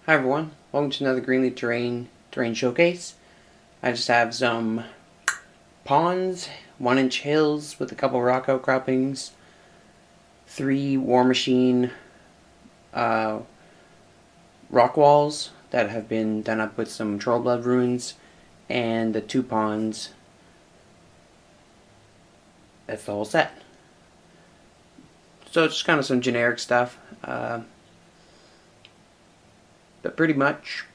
Hi everyone, welcome to another Greenleaf Terrain showcase. I just have some ponds, 1-inch hills with a couple rock outcroppings, 3 Warmachine rock walls that have been done up with some troll blood runes, and the 2 ponds. That's the whole set. So it's just kind of some generic stuff. But pretty much,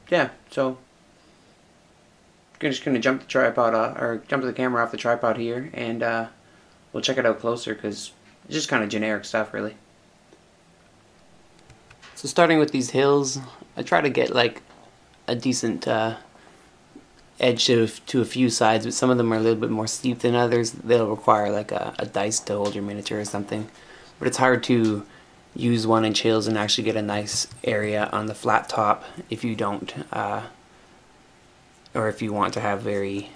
yeah, so I'm just going to jump the tripod or jump the camera off the tripod here, and we'll check it out closer because it's just kind of generic stuff, really. So starting with these hills, I try to get like a decent edge to a few sides, but some of them are a little bit more steep than others. They'll require like a dice to hold your miniature or something, but it's hard to use 1-inch hills and actually get a nice area on the flat top if you don't, or if you want to have very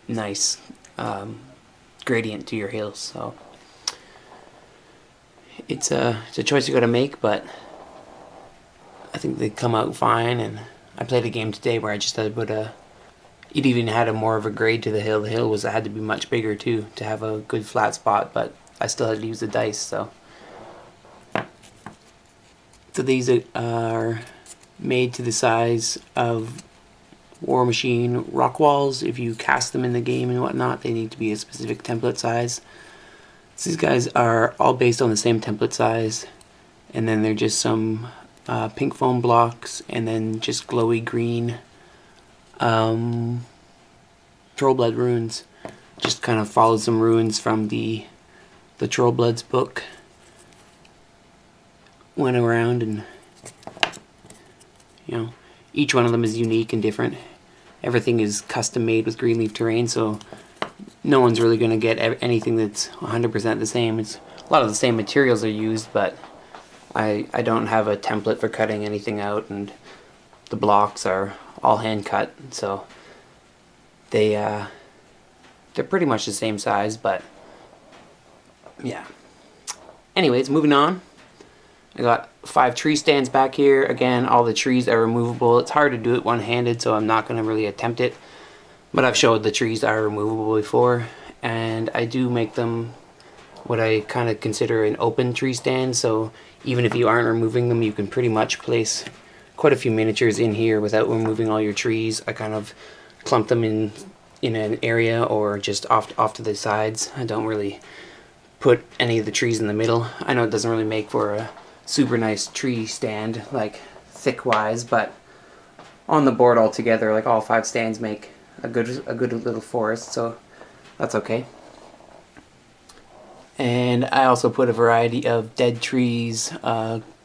nice gradient to your hills. So it's a choice you got to make, but I think they come out fine. And I played a game today where I just had to put it even had a more of a grade to the hill. The hill had to be much bigger too to have a good flat spot, but I still had to use the dice. So these are made to the size of Warmachine rock walls. If you cast them in the game and whatnot, they need to be a specific template size. So these guys are all based on the same template size, and then they're just some pink foam blocks, and then just glowy green troll blood runes. Just kind of followed some runes from the Troll Bloods book. Went around, and you know, each one of them is unique and different. Everything is custom made with Greenleaf Terrain, so no one's really going to get anything that's 100% the same. It's a lot of the same materials are used, but I don't have a template for cutting anything out, and the blocks are all hand cut, so they're pretty much the same size. But yeah. Anyways, moving on. I got 5 tree stands back here. Again, all the trees are removable. It's hard to do it one-handed, so I'm not going to really attempt it. But I've showed the trees are removable before, and I do make them what I kind of consider an open tree stand. So even if you aren't removing them, you can pretty much place quite a few miniatures in here without removing all your trees. I kind of clump them in an area or just off to the sides. I don't really put any of the trees in the middle. I know it doesn't really make for a super nice tree stand, like thick wise, but on the board altogether, like all 5 stands make a good little forest, so that's okay. And I also put a variety of dead trees,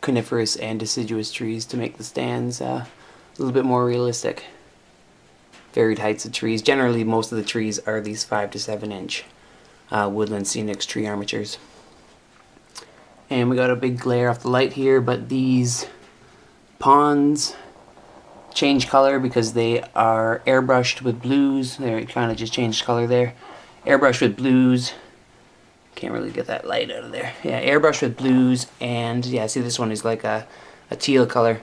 coniferous and deciduous trees, to make the stands a little bit more realistic. Varied heights of trees. Generally, most of the trees are these 5 to 7-inch woodland scenics tree armatures. And we got a big glare off the light here, but these ponds change color because they are airbrushed with blues. They kind of just changed color there. Airbrushed with blues. Can't really get that light out of there. Yeah, airbrushed with blues, and yeah, see, this one is like a teal color.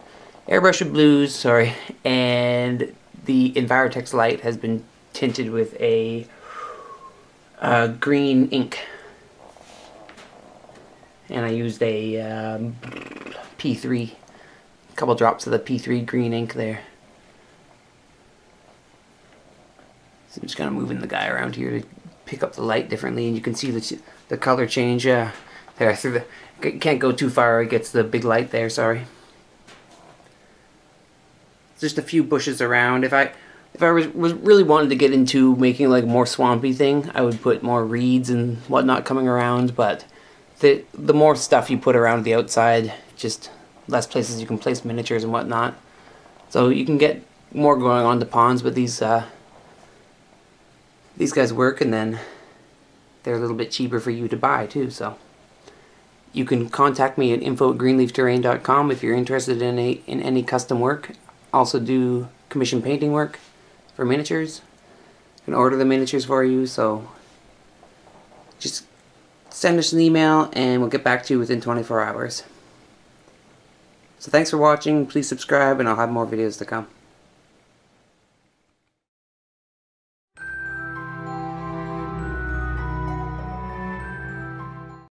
Airbrushed with blues, sorry, and the Envirotex light has been tinted with a green ink. And I used a P3, a couple drops of the P3 green ink there. So I'm just kind of moving the guy around here to pick up the light differently, and you can see the color change. There, through the can't go too far; it gets the big light there. Sorry. Just a few bushes around. If I was really wanted to get into making like a more swampy thing, I would put more reeds and whatnot coming around, but the more stuff you put around the outside, just less places you can place miniatures and whatnot. So you can get more going on the ponds, but these guys work, and then they're a little bit cheaper for you to buy too. So you can contact me at info@greenleafterrain.com if you're interested in any custom work. Also do commission painting work for miniatures. I can order the miniatures for you, so just send us an email and we'll get back to you within 24 hours. So thanks for watching. Please subscribe, and I'll have more videos to come.